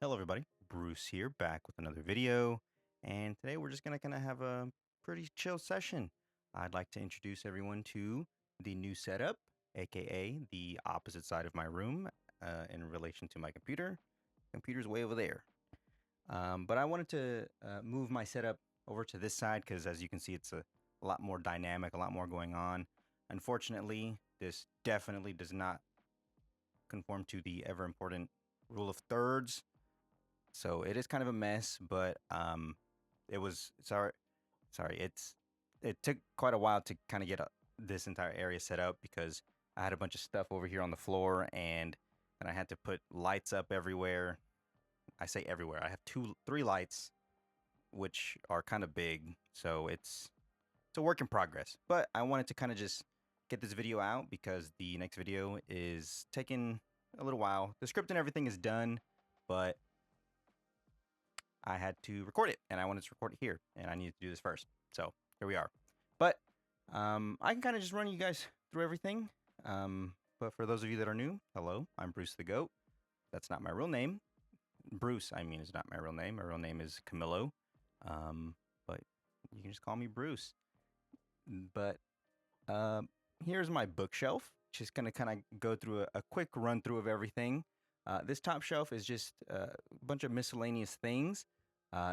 Hello everybody, Bruce here, back with another video, and today we're just gonna kind of have a pretty chill session. I'd like to introduce everyone to the new setup, aka the opposite side of my room in relation to my computer. Computer's way over there. But I wanted to move my setup over to this side because as you can see, it's a lot more dynamic, a lot more going on. Unfortunately, this definitely does not conform to the ever important rule of thirds, so it is kind of a mess, but it was sorry. It took quite a while to kind of get this entire area set up because I had a bunch of stuff over here on the floor, and I had to put lights up everywhere. I say everywhere. I have three lights, which are kind of big, so it's a work in progress. But I wanted to kind of just get this video out because the next video is taking a little while. The script and everything is done, but I had to record it, and I wanted to record it here, and I needed to do this first. So here we are. But I can kind of just run you guys through everything. But for those of you that are new, hello, I'm Bruce the Goat. That's not my real name. Bruce, I mean, is not my real name. My real name is Camillo. But you can just call me Bruce. But uh, here's my bookshelf. Just gonna kind of go through a quick run through of everything. This top shelf is just a bunch of miscellaneous things.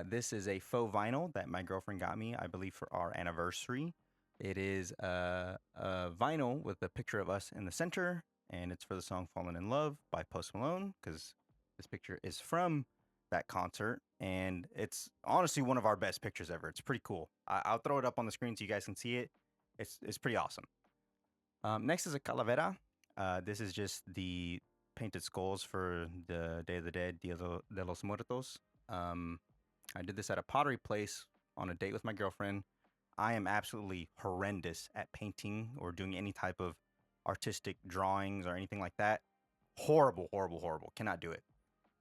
This is a faux vinyl that my girlfriend got me, I believe, for our anniversary. It is a vinyl with a picture of us in the center, and it's for the song Fallen in Love by Post Malone, because this picture is from that concert, and it's honestly one of our best pictures ever. It's pretty cool. I'll throw it up on the screen so you guys can see it. It's pretty awesome. Next is a calavera. This is just the painted skulls for the Day of the Dead, de los Muertos. I did this at a pottery place on a date with my girlfriend. I am absolutely horrendous at painting or doing any type of artistic drawings or anything like that. Horrible, horrible, horrible. Cannot do it.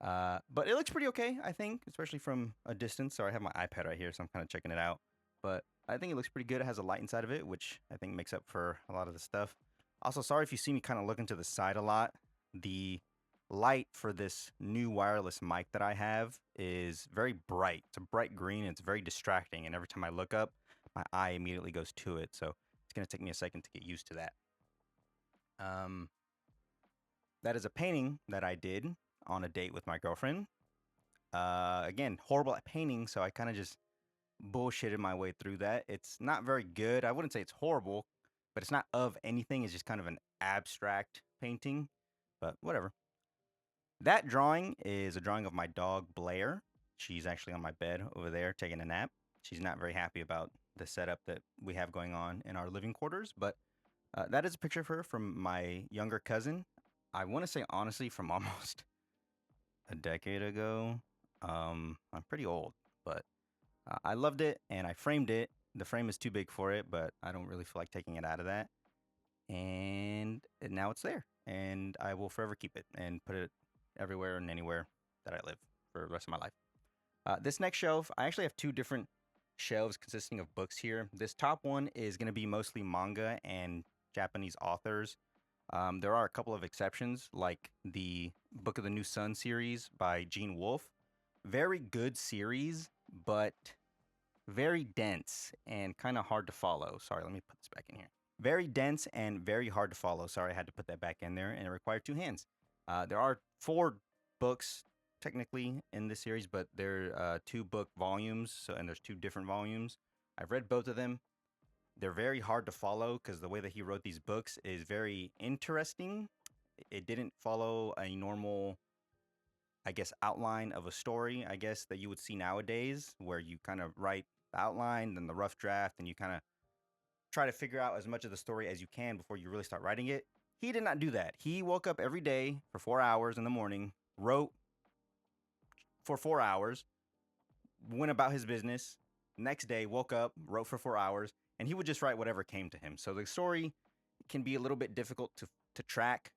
But it looks pretty okay, I think, especially from a distance. So I have my iPad right here, so I'm kind of checking it out. But I think it looks pretty good. It has a light inside of it, which I think makes up for a lot of the stuff. Also, sorry if you see me kind of looking to the side a lot. The light for this new wireless mic that I have is very bright. It's a bright green. And it's very distracting. And every time I look up, my eye immediately goes to it. So it's going to take me a second to get used to that. Um, that is a painting that I did on a date with my girlfriend. Again, horrible at painting. So I kind of just bullshitted my way through that. It's not very good. I wouldn't say it's horrible, but it's not of anything. It's just kind of an abstract painting, but whatever. That drawing is a drawing of my dog, Blair. She's actually on my bed over there taking a nap. She's not very happy about the setup that we have going on in our living quarters, but that is a picture of her from my younger cousin. I want to say, honestly, from almost a decade ago. I'm pretty old, but I loved it and I framed it. The frame is too big for it, but I don't really feel like taking it out of that. And now it's there, and I will forever keep it and put it everywhere and anywhere that I live for the rest of my life. This next shelf, I actually have two different shelves consisting of books here. This top one is going to be mostly manga and Japanese authors. There are a couple of exceptions, like the Book of the New Sun series by Gene Wolfe. Very good series, but very dense and kind of hard to follow. Sorry, let me put this back in here. Very dense and very hard to follow. Sorry, I had to put that back in there, and it required two hands. There are four books technically in this series, but they're two book volumes, so and there's two different volumes. I've read both of them. They're very hard to follow because the way that he wrote these books is very interesting. It didn't follow a normal, I guess, outline of a story, I guess, that you would see nowadays, where you kind of write the outline, then the rough draft, and you kind of try to figure out as much of the story as you can before you really start writing it. He did not do that. He woke up every day for 4 hours in the morning, wrote for 4 hours, went about his business. Next day, woke up, wrote for 4 hours, and he would just write whatever came to him. So the story can be a little bit difficult to track,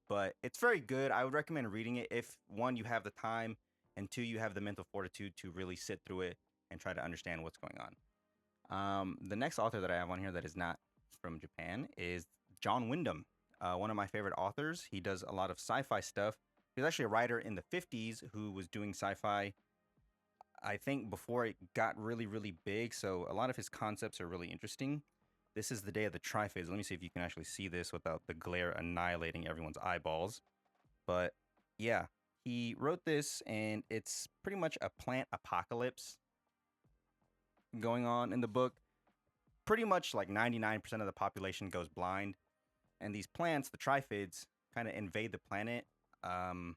but it's very good. I would recommend reading it if, one, you have the time, and two, you have the mental fortitude to really sit through it and try to understand what's going on. The next author that I have on here that is not from Japan is John Wyndham, one of my favorite authors. He does a lot of sci-fi stuff. He was actually a writer in the 50s who was doing sci-fi, I think, before it got really, really big. So a lot of his concepts are really interesting. This is the Day of the Triffids. Let me see if you can actually see this without the glare annihilating everyone's eyeballs. But yeah, he wrote this, and it's pretty much a plant apocalypse going on in the book. Pretty much like 99% of the population goes blind, and these plants, the triffids, kind of invade the planet. Um,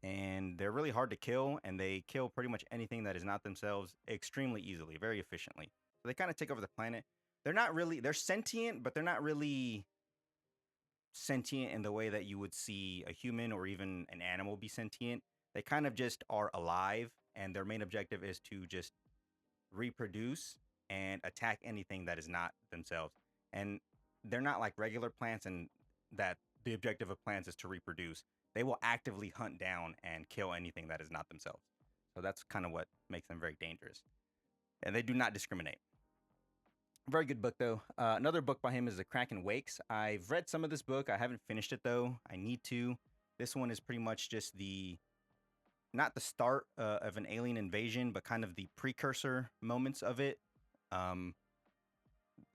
and they're really hard to kill, and they kill pretty much anything that is not themselves extremely easily, very efficiently. So they kind of take over the planet. They're sentient, but they're not really sentient in the way that you would see a human or even an animal be sentient. They kind of just are alive, and their main objective is to just reproduce and attack anything that is not themselves. And they're not like regular plants, and that the objective of plants is to reproduce. They will actively hunt down and kill anything that is not themselves. So that's kind of what makes them very dangerous. And they do not discriminate. Very good book, though. Another book by him is The Kraken Wakes. I've read some of this book. I haven't finished it, though. I need to. This one is pretty much just not the start of an alien invasion, but kind of the precursor moments of it.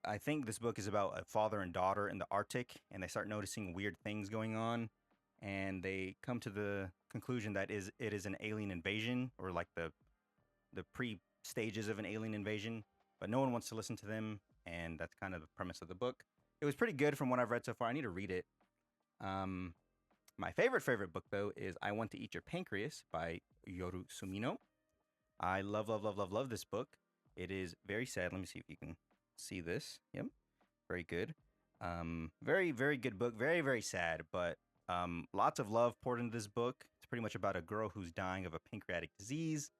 I think this book is about a father and daughter in the Arctic, and they start noticing weird things going on, and they come to the conclusion that it is an alien invasion, or like the pre stages of an alien invasion, but no one wants to listen to them, and that's kind of the premise of the book. It was pretty good from what I've read so far. I need to read it. My favorite book, though, is I Want to Eat Your Pancreas by Yoru Sumino. I love this book. It is very sad. Let me see if you can see this. Yep, very good. Very good book. Very sad, but lots of love poured into this book. It's pretty much about a girl who's dying of a pancreatic disease.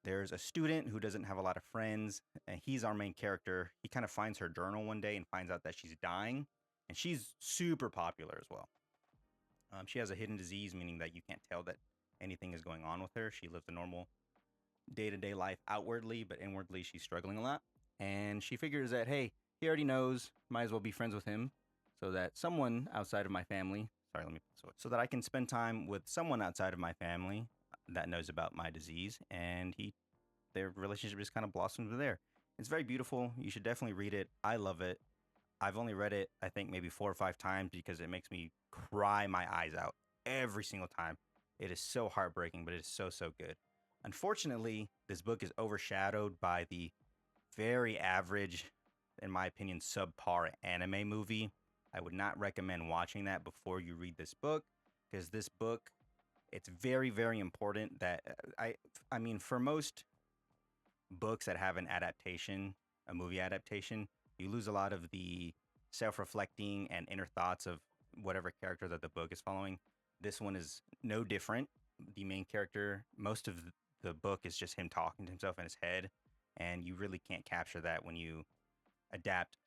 There's a student who doesn't have a lot of friends, and he's our main character. He kind of finds her journal one day and finds out that she's dying, and she's super popular as well. She has a hidden disease, meaning that you can't tell that anything is going on with her. She lives a normal day-to-day life outwardly, but inwardly she's struggling a lot. And she figures that, hey, he already knows, might as well be friends with him, so that someone outside of my family, so that I can spend time with someone outside of my family that knows about my disease, and their relationship just kind of blossomed from there. It's very beautiful. You should definitely read it. I love it. I've only read it, I think, maybe 4 or 5 times because it makes me cry my eyes out every single time. It is so heartbreaking, but it is so good. Unfortunately, this book is overshadowed by the very average, in my opinion, subpar anime movie. I would not recommend watching that before you read this book, because this book, it's very important that I mean, for most books that have an adaptation, a movie adaptation, you lose a lot of the self-reflecting and inner thoughts of whatever character that the book is following. This one is no different. The main character, most of the book is just him talking to himself in his head, and you really can't capture that when you adapt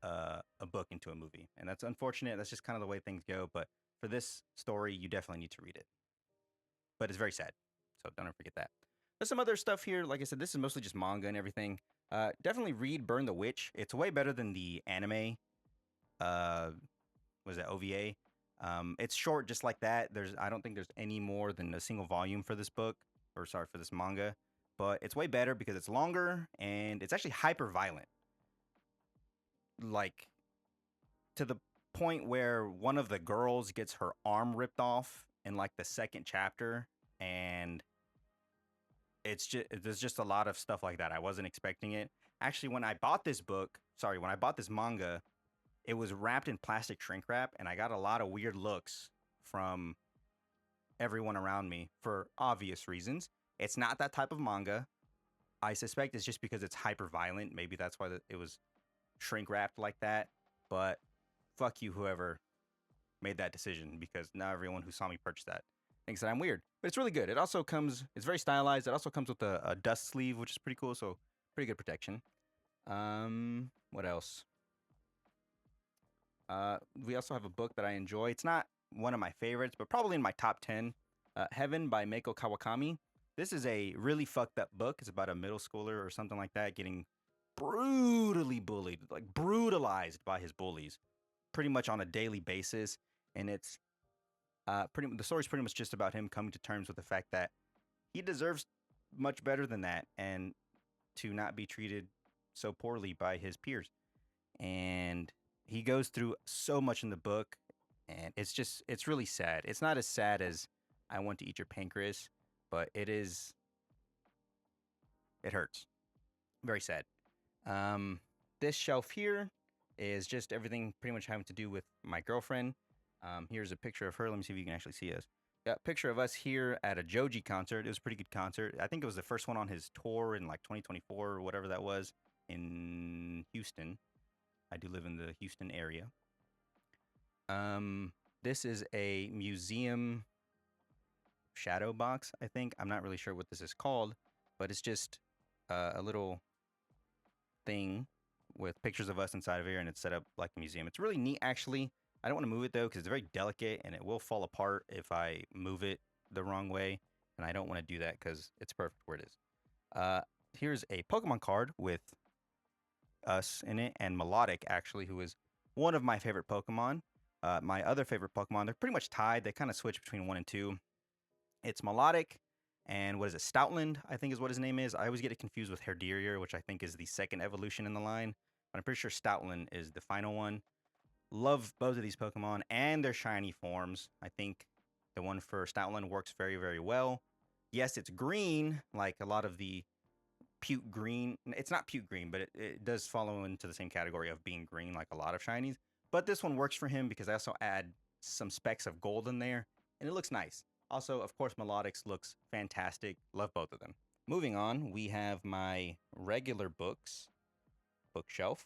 a book into a movie. And that's unfortunate. That's just kind of the way things go. But for this story, you definitely need to read it. But it's very sad, so don't ever forget that. There's some other stuff here. Like I said, this is mostly just manga and everything. Definitely read Burn the Witch. It's way better than the anime. Was it OVA? It's short, just like that. I don't think there's any more than a single volume for this book, or sorry, for this manga. But it's way better because it's longer and it's actually hyper violent. Like, to the point where one of the girls gets her arm ripped off in like the second chapter, and there's just a lot of stuff like that. I wasn't expecting it. Actually, when I bought this manga, it was wrapped in plastic shrink wrap, and I got a lot of weird looks from everyone around me for obvious reasons. It's not that type of manga. I suspect it's just because it's hyper violent. Maybe that's why it was shrink wrapped like that. But fuck you, whoever made that decision, because now everyone who saw me purchase that thinks that I'm weird. But it's really good. It's very stylized. It also comes with a dust sleeve, which is pretty cool. So pretty good protection. What else? We also have a book that I enjoy. It's not one of my favorites, but probably in my top 10. Heaven by Meiko Kawakami. This is a really fucked up book. It's about a middle schooler or something like that getting brutally bullied, like brutalized by his bullies, pretty much on a daily basis. And it's The story's pretty much just about him coming to terms with the fact that he deserves much better than that, and to not be treated so poorly by his peers. And he goes through so much in the book, and it's really sad. It's not as sad as I Want to Eat Your Pancreas, but it hurts. Very sad. Um, this shelf here is just everything pretty much having to do with my girlfriend. Here's a picture of her. Let me see if you can actually see us. Yeah, picture of us here at a Joji concert. It was a pretty good concert. I think it was the first one on his tour in like 2024 or whatever that was in Houston. I do live in the Houston area. This is a museum shadow box, I think. I'm not really sure what this is called, but it's just a little thing with pictures of us inside of here, and it's set up like a museum. It's really neat, actually. I don't want to move it though because it's very delicate and it will fall apart if I move it the wrong way, and I don't want to do that because it's perfect where it is. Here's a Pokemon card with us in it, and Melodic, actually, who is one of my favorite Pokemon. My other favorite Pokemon, they're pretty much tied. They kind of switch between 1 and 2. It's Melodic, and what is it? Stoutland, I think is what his name is. I always get it confused with Herdier, which I think is the second evolution in the line. But I'm pretty sure Stoutland is the final one. Love both of these Pokemon and their shiny forms. I think the one for Stoutland works very, very well. Yes, it's green, like a lot of the Puke green. It's not Puke green, but it does follow into the same category of being green, like a lot of shinies. But this one works for him because I also add some specks of gold in there, and it looks nice. Also, of course, Melodics looks fantastic. Love both of them. Moving on, we have my regular books bookshelf.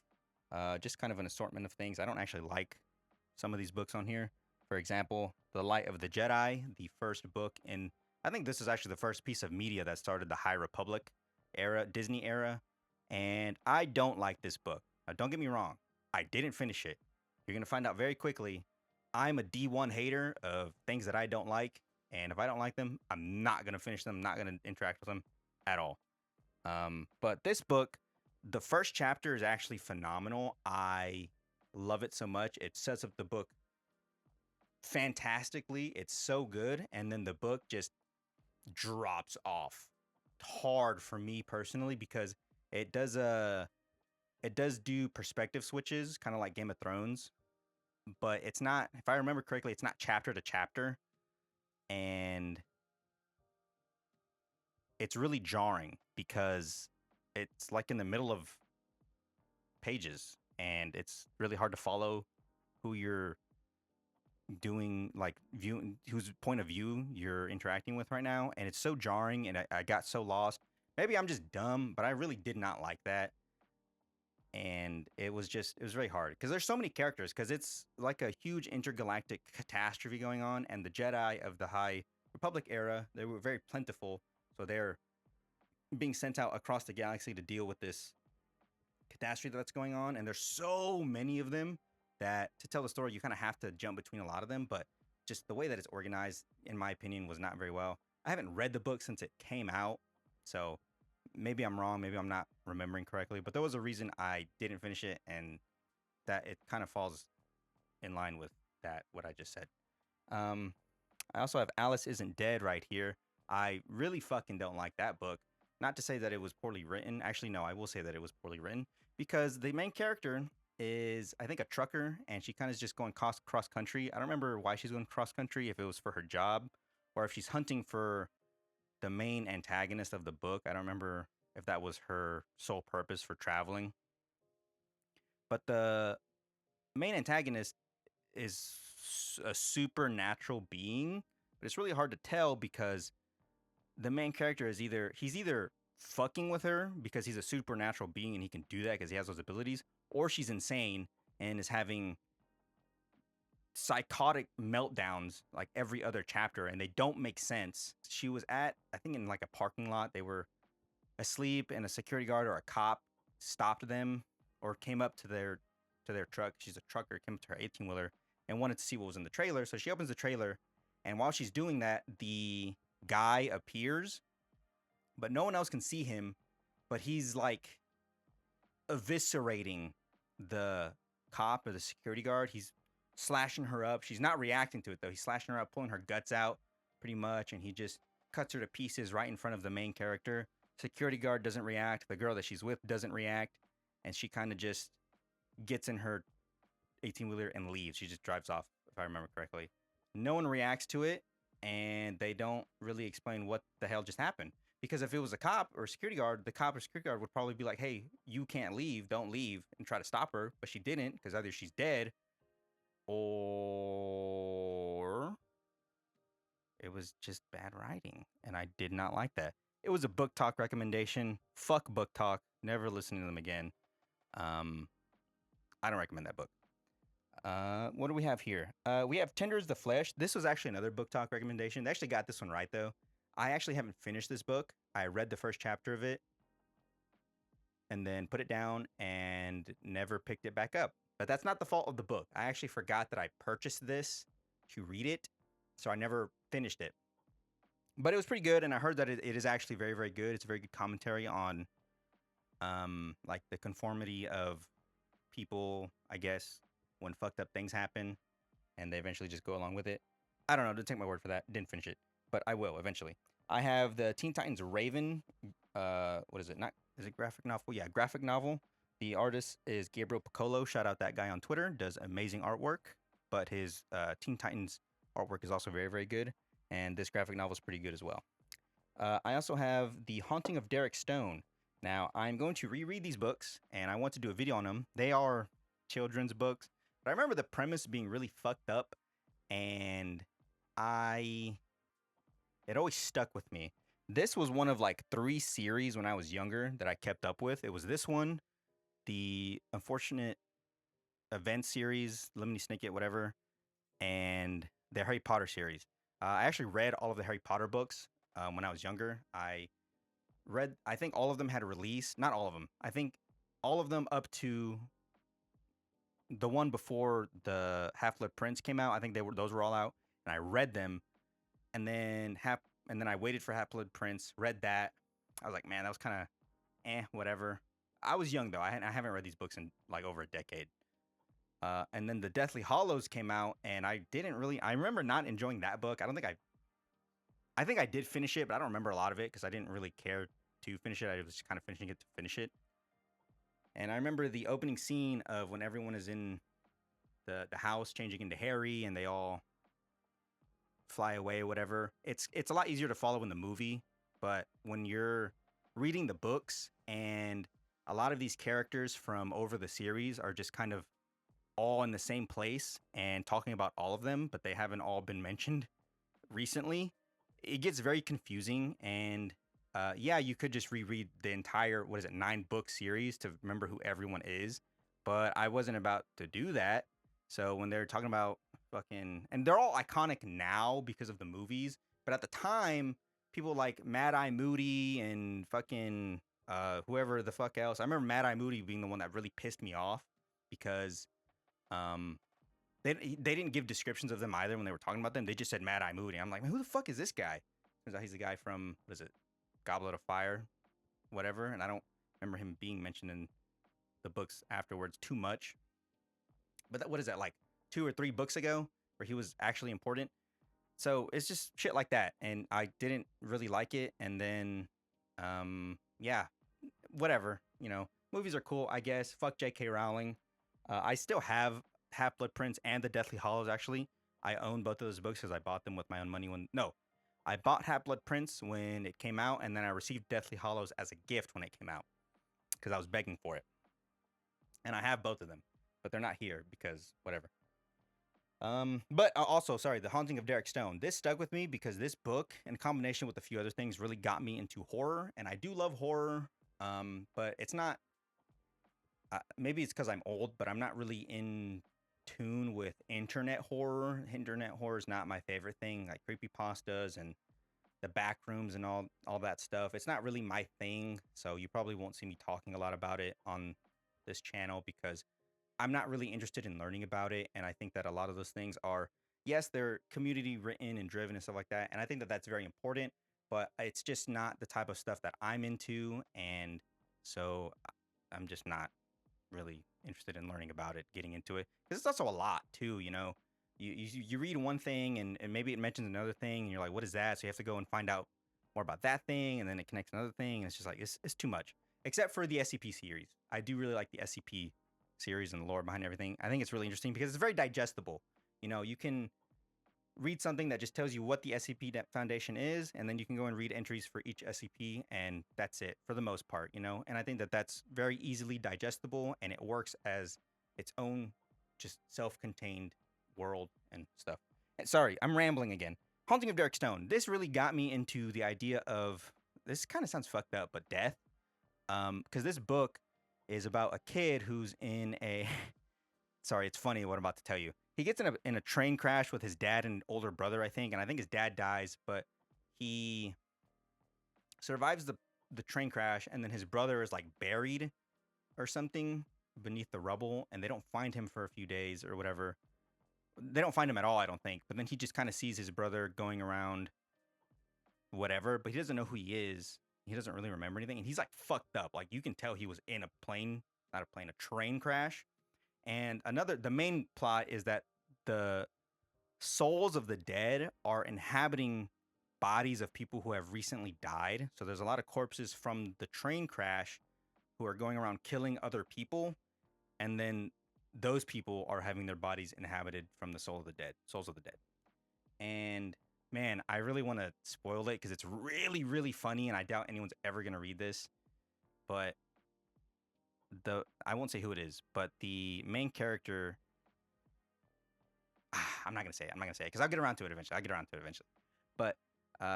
Just kind of an assortment of things. I don't actually like some of these books on here. For example, The Light of the Jedi, the first book in, I think this is actually the first piece of media that started the High Republic era, Disney era. And I don't like this book. Now, don't get me wrong. I didn't finish it. You're going to find out very quickly. I'm a D1 hater of things that I don't like. And if I don't like them, I'm not going to finish them, not going to interact with them at all. But this book, the first chapter is actually phenomenal. I love it so much. It sets up the book fantastically. It's so good. And then the book just drops off hard for me personally because it does do perspective switches, kind of like Game of Thrones. But it's not, if I remember correctly, it's not chapter to chapter. And it's really jarring because it's like in the middle of pages and it's really hard to follow who you're doing, like viewing, whose point of view you're interacting with right now. And it's so jarring, and I got so lost. Maybe I'm just dumb, but I really did not like that. And it was really hard because there's so many characters, because it's like a huge intergalactic catastrophe going on, and the Jedi of the High Republic era, they were very plentiful, so they're being sent out across the galaxy to deal with this catastrophe that's going on. And there's so many of them that to tell the story, you kind of have to jump between a lot of them. But just the way that it's organized, in my opinion, was not very well. I haven't read the book since it came out, so maybe I'm wrong. Maybe I'm not remembering correctly. But there was a reason I didn't finish it, and that it kind of falls in line with that, what I just said. I also have Alice Isn't Dead right here. I really fucking don't like that book. Not to say that it was poorly written. Actually, no, I will say that it was poorly written because the main character is, I think, a trucker, and she kind of is just going cross country. I don't remember why she's going cross country, if it was for her job or if she's hunting for the main antagonist of the book. I don't remember if that was her sole purpose for traveling. But the main antagonist is a supernatural being, but it's really hard to tell because the main character is he's either fucking with her because he's a supernatural being and he can do that because he has those abilities, or she's insane and is having psychotic meltdowns like every other chapter, and they don't make sense. She was at, I think, in like a parking lot. They were asleep, and a security guard or a cop stopped them or came up to their truck. She's a trucker, came up to her 18-wheeler and wanted to see what was in the trailer. So she opens the trailer, and while she's doing that, the guy appears, but no one else can see him. But he's like eviscerating the cop or the security guard. He's slashing her up. She's not reacting to it though. He's slashing her up, pulling her guts out pretty much, and he just cuts her to pieces right in front of the main character. Security guard doesn't react. The girl that she's with doesn't react, and she kind of just gets in her 18-wheeler and leaves. She just drives off, if I remember correctly. No one reacts to it, and they don't really explain what the hell just happened. Because if it was a cop or a security guard, the cop or security guard would probably be like, hey, you can't leave, don't leave, and try to stop her. But she didn't, because either she's dead or it was just bad writing. And I did not like that. It was a book talk recommendation. Fuck book talk. Never listen to them again. I don't recommend that book. What do we have here? We have Tender is the Flesh. This was actually another book talk recommendation. They actually got this one right, though. I actually haven't finished this book. I read the first chapter of it and then put it down and never picked it back up. But that's not the fault of the book. I actually forgot that I purchased this to read it, so I never finished it. But it was pretty good, and I heard that it is actually very, very good. It's a very good commentary on like the conformity of people, I guess, when fucked up things happen and they eventually just go along with it. I don't know. Don't take my word for that. Didn't finish it, but I will eventually. I have the Teen Titans Raven. What is it? Not is it graphic novel? Yeah, graphic novel. The artist is Gabriel Piccolo. Shout out that guy on Twitter. Does amazing artwork. But his Teen Titans artwork is also very, very good. And this graphic novel is pretty good as well. I also have The Haunting of Derek Stone. Now, I'm going to reread these books, and I want to do a video on them. They are children's books. But I remember the premise being really fucked up. And it always stuck with me. This was one of like 3 series when I was younger that I kept up with. It was this one, the Unfortunate Event series, Lemony Snicket, whatever, and the Harry Potter series. I actually read all of the Harry Potter books when I was younger. I think all of them had a release. Not all of them. I think all of them up to the one before the Half-Blood Prince came out. I think those were all out, and I read them. And then I waited for Half-Blood Prince, read that. I was like, man, that was kind of whatever. I was young though. I haven't read these books in like over a decade. And then the Deathly Hallows came out, and I remember not enjoying that book. I think I did finish it, but I don't remember a lot of it because I didn't really care to finish it. I was just kind of finishing it to finish it. And I remember the opening scene of when everyone is in the house changing into Harry, and they all fly away or whatever. It's a lot easier to follow in the movie, but when you're reading the books and a lot of these characters from over the series are just kind of all in the same place and talking about all of them, but they haven't all been mentioned recently, it gets very confusing. And yeah, you could just reread the entire 9-book series to remember who everyone is, but I wasn't about to do that. So when they're talking about and they're all iconic now because of the movies, but at the time, people like Mad Eye Moody and fucking whoever the fuck else. I remember Mad Eye Moody being the one that really pissed me off because they didn't give descriptions of them either when they were talking about them. They just said Mad Eye Moody. I'm like, man, who the fuck is this guy? Turns out he's the guy from Goblet of Fire, whatever. And I don't remember him being mentioned in the books afterwards too much. But what is that, like 2 or 3 books ago where he was actually important? So it's just shit like that, and I didn't really like it. And then yeah, whatever, movies are cool, I guess. Fuck J.K. Rowling. I still have Half-Blood Prince and the Deathly Hallows. Actually, I own both of those books because I bought them with my own money. I bought Half-Blood Prince when it came out, and then I received Deathly Hallows as a gift when it came out because I was begging for it. And I have both of them, but they're not here because whatever. But also, sorry, The Haunting of Derek Stone. This stuck with me because this book, in combination with a few other things, really got me into horror, and I do love horror. But it's not. Maybe it's because I'm old, but I'm not really in tune with internet horror. Internet horror is not my favorite thing, like creepypastas and the back rooms and all that stuff. It's not really my thing, so you probably won't see me talking a lot about it on this channel because I'm not really interested in learning about it. And I think that a lot of those things are, yes, they're community written and driven and stuff like that. And I think that that's very important, but it's just not the type of stuff that I'm into. And so I'm just not really interested in learning about it, getting into it, because it's also a lot too. You read one thing and maybe it mentions another thing, and you're like, what is that? So you have to go and find out more about that thing, and then it connects another thing, and it's just like it's too much. Except for the SCP series, I do really like the SCP series and the lore behind everything. I think it's really interesting because it's very digestible. You can read something that just tells you what the SCP Foundation is, and then you can go and read entries for each SCP, and that's it for the most part. And I think that that's very easily digestible, and it works as its own just self-contained world and stuff. And sorry, I'm rambling again. Haunting of Derek Stone. This really got me into the idea of, this kind of sounds fucked up, but death. Because this book is about a kid who's in a sorry, it's funny what I'm about to tell you. He gets in a train crash with his dad and older brother, I think, and I think his dad dies, but he survives the train crash, and then his brother is like buried or something beneath the rubble, and they don't find him for a few days or whatever. They don't find him at all, I don't think. But then he just kind of sees his brother going around whatever, but he doesn't know who he is. He doesn't really remember anything, and he's like fucked up. Like you can tell he was in a plane, not a plane, a train crash. And the main plot is that the souls of the dead are inhabiting bodies of people who have recently died. So there's a lot of corpses from the train crash who are going around killing other people. And then those people are having their bodies inhabited from the souls of the dead. And man, I really want to spoil it because it's really, really funny. And I doubt anyone's ever going to read this. But I won't say who it is, but the main character, I'm not gonna say it. I'm not gonna say it because I'll get around to it eventually. But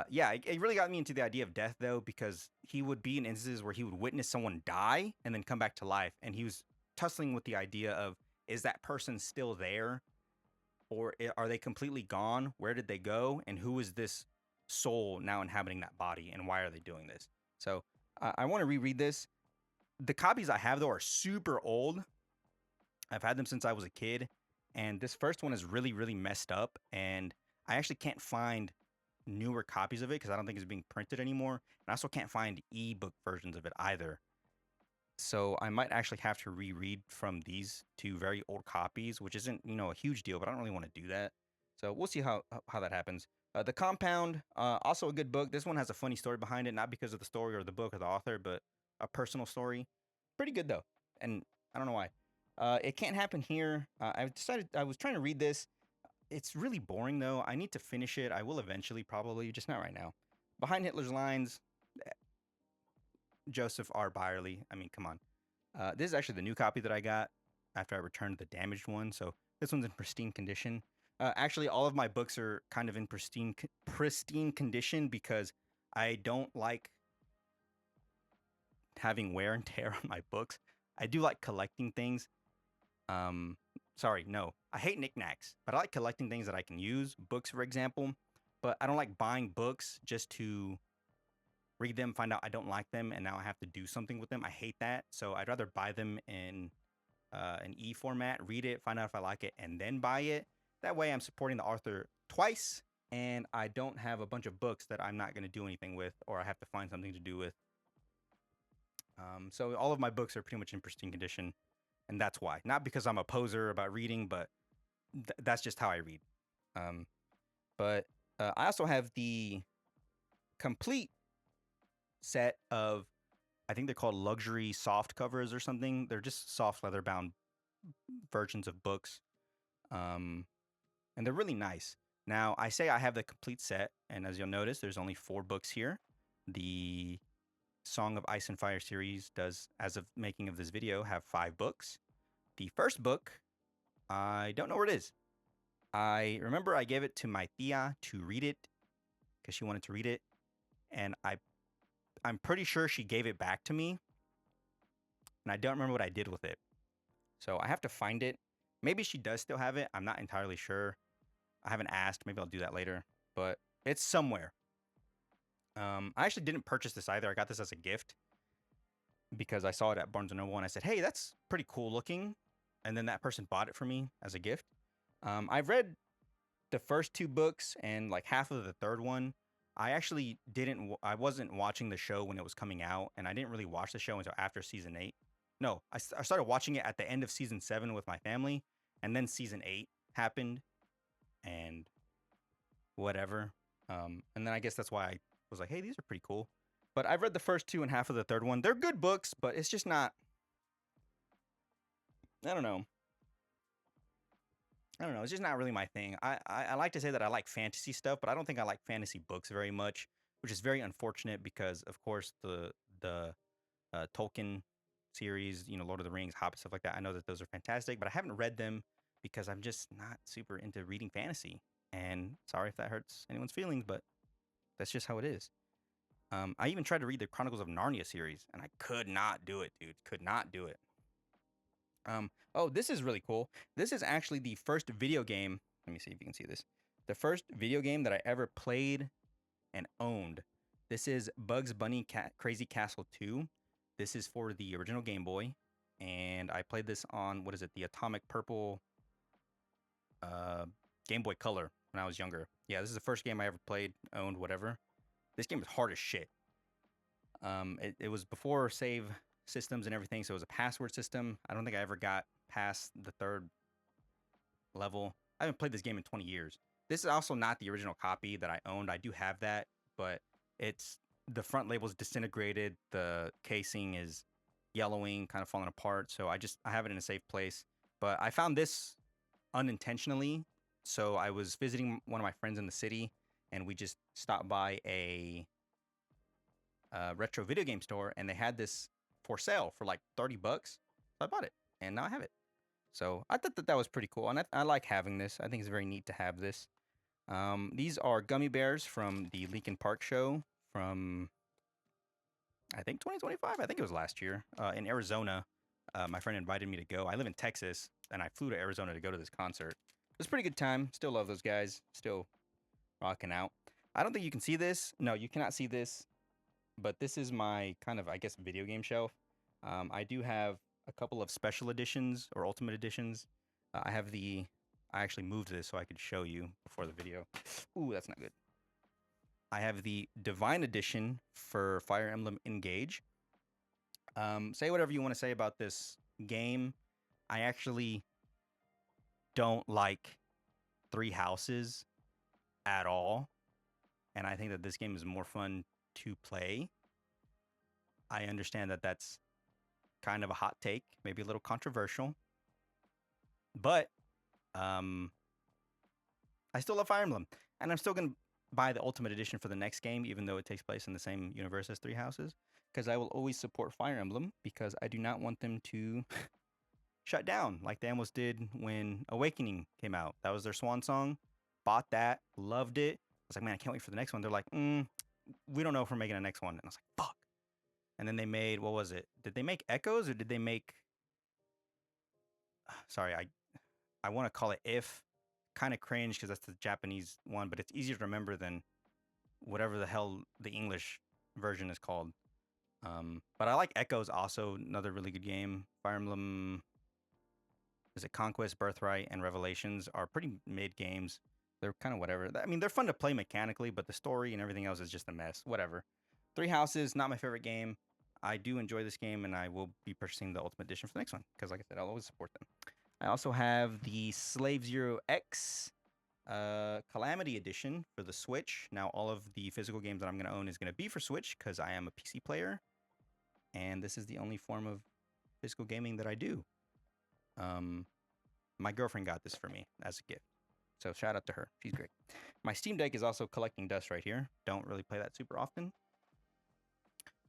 yeah, it really got me into the idea of death though, because he would be in instances where he would witness someone die and then come back to life, and he was tussling with the idea of, is that person still there, or are they completely gone? Where did they go? And who is this soul now inhabiting that body, and why are they doing this? So I want to reread this. The copies I have though are super old. I've had them since I was a kid, and this first one is really, really messed up, and I actually can't find newer copies of it because I don't think it's being printed anymore. And I also can't find ebook versions of it either. So I might actually have to reread from these two very old copies, which isn't, a huge deal, but I don't really want to do that. So we'll see how that happens. The Compound, also a good book. This one has a funny story behind it, not because of the story or the book or the author, but a personal story. Pretty good though, and I don't know why. It Can't Happen Here. I was trying to read this. It's really boring though. I need to finish it. I will eventually, probably, just not right now. Behind Hitler's Lines, Joseph R. Byerly. I mean, come on. This is actually the new copy that I got after I returned the damaged one. So this one's in pristine condition. Actually, all of my books are kind of in pristine condition because I don't like having wear and tear on my books. I do like collecting things. Sorry, no. I hate knickknacks, but I like collecting things that I can use. Books, for example. But I don't like buying books just to read them, find out I don't like them, and now I have to do something with them. I hate that. So I'd rather buy them in an e format, read it, find out if I like it, and then buy it. That way I'm supporting the author twice, and I don't have a bunch of books that I'm not going to do anything with, or I have to find something to do with. So all of my books are pretty much in pristine condition, and that's why. Not because I'm a poser about reading, but that's just how I read. But I also have the complete set of, I think they're called luxury soft covers or something. They're just soft leather bound versions of books. And they're really nice. Now, I say I have the complete set, and as you'll notice, there's only 4 books here. The Song of Ice and Fire series does, as of making of this video, have 5 books. The first book, I don't know where it is. I remember I gave it to my tia to read it because she wanted to read it, and I'm pretty sure she gave it back to me, and I don't remember what I did with it. So I have to find it. Maybe she does still have it. I'm not entirely sure. I haven't asked. Maybe I'll do that later, but it's somewhere. I actually didn't purchase this either. I got this as a gift because I saw it at Barnes & Noble, and I said, hey, that's pretty cool looking. And then that person bought it for me as a gift. I've read the first 2 books and like half of the third one. I wasn't watching the show when it was coming out, and I didn't really watch the show until after season 8. No, I started watching it at the end of season 7 with my family, and then season 8 happened, and whatever. And then I guess that's why I was like, hey, these are pretty cool. But I've read the first two and half of the third one. They're good books, but it's just not. I don't know. I don't know. It's just not really my thing. I like to say that I like fantasy stuff, but I don't think I like fantasy books very much, which is very unfortunate because, of course, the Tolkien series, Lord of the Rings, Hobbit, stuff like that. I know that those are fantastic, but I haven't read them because I'm just not super into reading fantasy. And sorry if that hurts anyone's feelings, but that's just how it is. I even tried to read the Chronicles of Narnia series, and I could not do it, dude. Could not do it. Oh, this is really cool. This is actually the first video game. Let me see if you can see this. The first video game that I ever played and owned. This is Bugs Bunny Crazy Castle 2. This is for the original Game Boy, and I played this on what is it? The Atomic Purple Game Boy Color when I was younger. Yeah, this is the first game I ever played, owned, whatever. This game is hard as shit. It was before save systems and everything, so it was a password system. I don't think I ever got past the third level. I haven't played this game in 20 years. This is also not the original copy that I owned. I do have that, but it's the front label is disintegrated. The casing is yellowing, kind of falling apart. So I have it in a safe place. But I found this unintentionally. So I was visiting one of my friends in the city, and we just stopped by a retro video game store, and they had this for sale for like $30. So I bought it, and now I have it. So I thought that was pretty cool, and I like having this. I think it's very neat to have this. These are gummy bears from the Linkin Park show from, I think, 2025. I think it was last year in Arizona. My friend invited me to go. I live in Texas, and I flew to Arizona to go to this concert. It was a pretty good time. Still love those guys. Still rocking out. I don't think you can see this. No, you cannot see this. But this is my kind of, I guess, video game shelf. I do have a couple of special editions or ultimate editions. I actually moved this so I could show you before the video. Ooh, that's not good. I have the Divine Edition for Fire Emblem Engage. Say whatever you want to say about this game. I actually don't like Three Houses at all. And I think that this game is more fun to play. I understand that that's kind of a hot take, maybe a little controversial. But I still love Fire Emblem. And I'm still going to buy the Ultimate Edition for the next game, even though it takes place in the same universe as Three Houses. Because I will always support Fire Emblem, because I do not want them to shut down like they almost did when Awakening came out. That was their swan song. Bought that, loved it. I was like, man, I can't wait for the next one. They're like, we don't know if we're making a next one. And I was like, fuck. And then they made, what was it? Did they make Echoes, or did they make... Sorry, I want to call it If. Kind of cringe because that's the Japanese one, but it's easier to remember than whatever the hell the English version is called. But I like Echoes also, another really good game. Fire Emblem, is it Conquest, Birthright, and Revelations are pretty mid games. They're kind of whatever. I mean, they're fun to play mechanically, but the story and everything else is just a mess. Whatever. Three Houses, not my favorite game. I do enjoy this game, and I will be purchasing the Ultimate Edition for the next one because, like I said, I'll always support them. I also have the Slave Zero X Calamity Edition for the Switch. Now, all of the physical games that I'm going to own is going to be for Switch because I am a PC player, and this is the only form of physical gaming that I do. My girlfriend got this for me as a gift, so shout out to her. She's great. My Steam Deck is also collecting dust right here. Don't really play that super often.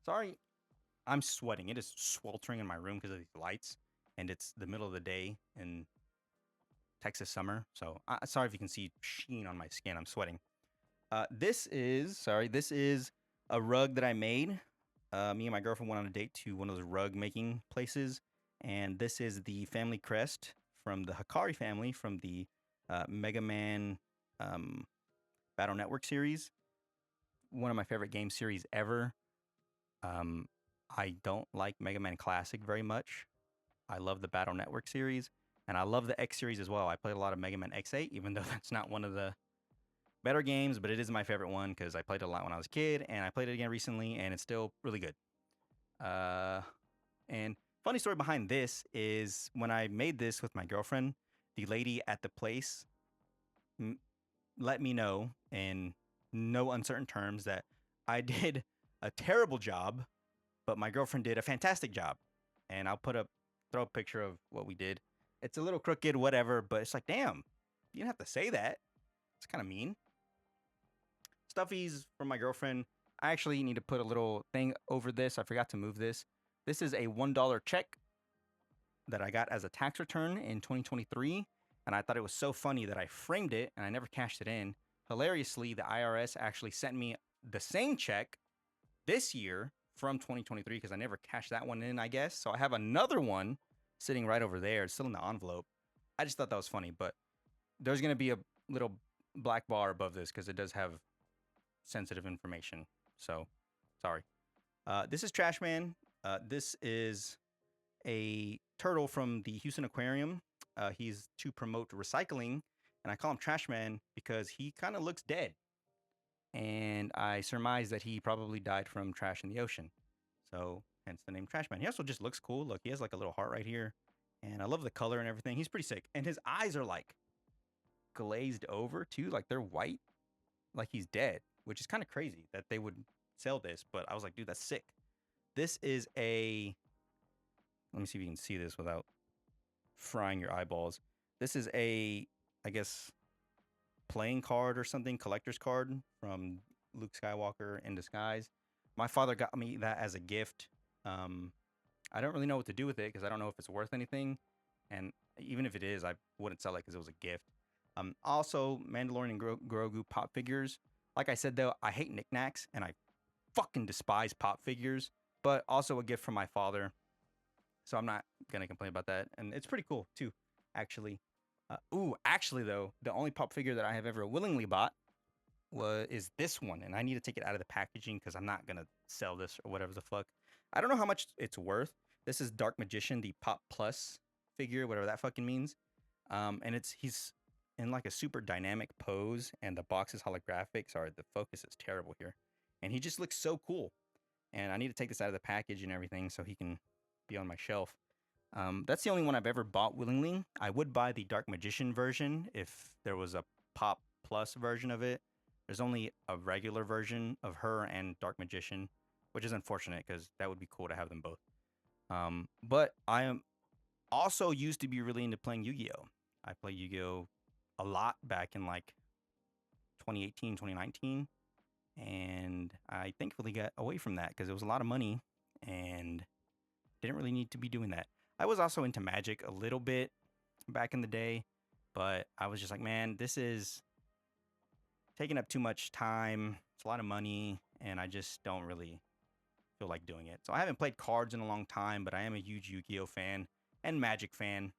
Sorry, I'm sweating. It is sweltering in my room because of these lights, and it's the middle of the day in Texas summer. So sorry if you can see sheen on my skin. I'm sweating. This is a rug that I made. Me and my girlfriend went on a date to one of those rug making places, and this is the family crest from the Hikari family from the Mega Man Battle Network series. One of my favorite game series ever. I don't like Mega Man Classic very much. I love the Battle Network series, and I love the X series as well. I played a lot of Mega Man X8, even though that's not one of the better games, but it is my favorite one because I played it a lot when I was a kid, and I played it again recently, and it's still really good. And Funny story behind this is when I made this with my girlfriend, the lady at the place m- let me know in no uncertain terms that I did a terrible job, but my girlfriend did a fantastic job. And I'll throw a picture of what we did. It's a little crooked, whatever, but it's like, damn, you didn't have to say that. It's kind of mean. Stuffies from my girlfriend. I actually need to put a little thing over this. I forgot to move this. This is a $1 check that I got as a tax return in 2023. And I thought it was so funny that I framed it and I never cashed it in. Hilariously, the IRS actually sent me the same check this year from 2023 because I never cashed that one in, I guess. So I have another one sitting right over there. It's still in the envelope. I just thought that was funny, but there's going to be a little black bar above this because it does have sensitive information. So sorry. This is Trash Man. This is a turtle from the Houston Aquarium. He's to promote recycling, and I call him Trash Man because he kind of looks dead. And I surmise that he probably died from trash in the ocean. So hence the name Trash Man. He also just looks cool. Look, he has like a little heart right here. And I love the color and everything. He's pretty sick. And his eyes are like glazed over too. Like they're white. Like he's dead, which is kind of crazy that they would sell this. But I was like, dude, that's sick. This is a, let me see if you can see this without frying your eyeballs. This is a, I guess, playing card or something, collector's card from Luke Skywalker in Disguise. My father got me that as a gift. I don't really know what to do with it because I don't know if it's worth anything. And even if it is, I wouldn't sell it because it was a gift. Also, Mandalorian and Grogu pop figures. Like I said, though, I hate knickknacks and I fucking despise pop figures, but also a gift from my father. So I'm not going to complain about that. And it's pretty cool, too, actually. Actually, though, the only pop figure that I have ever willingly bought is this one. And I need to take it out of the packaging because I'm not going to sell this or whatever the fuck. I don't know how much it's worth. This is Dark Magician, the Pop Plus figure, whatever that fucking means. And he's in like a super dynamic pose, and the box is holographic. Sorry, the focus is terrible here. And he just looks so cool. And I need to take this out of the package and everything so he can be on my shelf. That's the only one I've ever bought willingly. I would buy the Dark Magician version if there was a Pop Plus version of it. There's only a regular version of her and Dark Magician, which is unfortunate because that would be cool to have them both. But I am also used to be really into playing Yu-Gi-Oh! I played Yu-Gi-Oh! A lot back in like 2018, 2019. And I thankfully got away from that because it was a lot of money and didn't really need to be doing that. I was also into Magic a little bit back in the day, but I was just like, man, this is taking up too much time. It's a lot of money, and I just don't really feel like doing it. So I haven't played cards in a long time, but I am a huge Yu-Gi-Oh fan and Magic fan.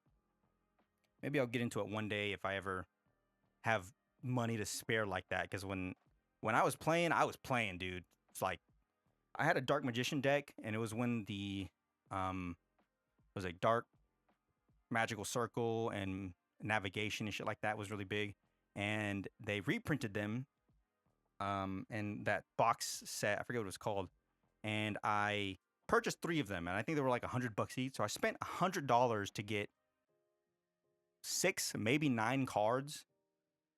Maybe I'll get into it one day if I ever have money to spare like that. Because when I was playing, dude. It's like I had a Dark Magician deck, and it was when the was a Dark Magical Circle and navigation and shit like that was really big, and they reprinted them. And that box set, I forget what it was called, and I purchased 3 of them, and I think they were like $100 each. So I spent $100 to get 6, maybe 9 cards,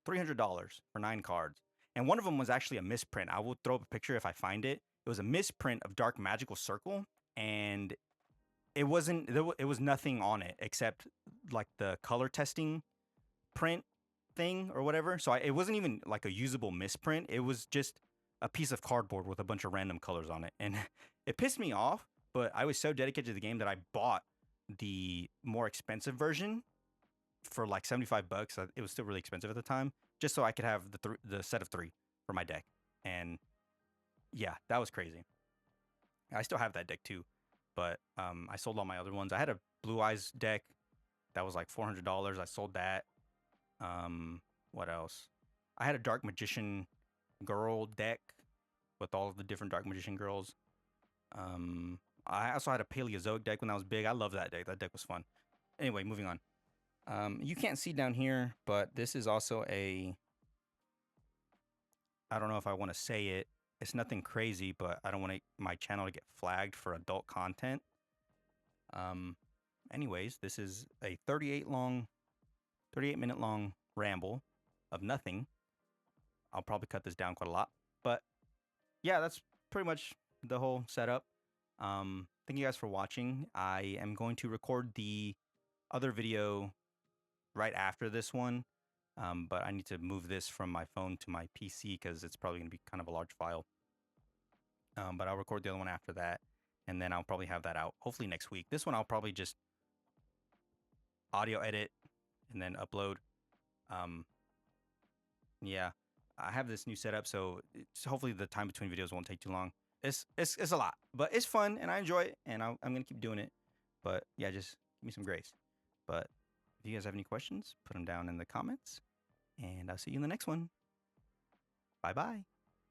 $300 for 9 cards. And one of them was actually a misprint. I will throw up a picture if I find it. It was a misprint of Dark Magical Circle, and it wasn't. It was nothing on it except like the color testing print thing or whatever. So it wasn't even like a usable misprint. It was just a piece of cardboard with a bunch of random colors on it, and it pissed me off. But I was so dedicated to the game that I bought the more expensive version for like $75. It was still really expensive at the time, just so I could have the set of 3 for my deck. And yeah, that was crazy. I still have that deck too, but I sold all my other ones. I had a Blue Eyes deck that was like $400. I sold that. What else? I had a Dark Magician girl deck with all of the different Dark Magician girls. I also had a Paleozoic deck when I was big. I love that deck. That deck was fun. Anyway, moving on. You can't see down here, but this is also I don't know if I want to say it. It's nothing crazy, but I don't want my channel to get flagged for adult content. Anyways, this is a 38-minute long ramble of nothing. I'll probably cut this down quite a lot, but yeah, that's pretty much the whole setup. Thank you guys for watching. I am going to record the other video right after this one, but I need to move this from my phone to my PC because it's probably going to be kind of a large file. But I'll record the other one after that, and then I'll probably have that out hopefully next week. This one I'll probably just audio edit and then upload. Yeah, I have this new setup, so hopefully the time between videos won't take too long. It's a lot, but it's fun and I enjoy it, and I'm gonna keep doing it. But yeah, just give me some grace. But if you guys have any questions, put them down in the comments, and I'll see you in the next one. Bye bye.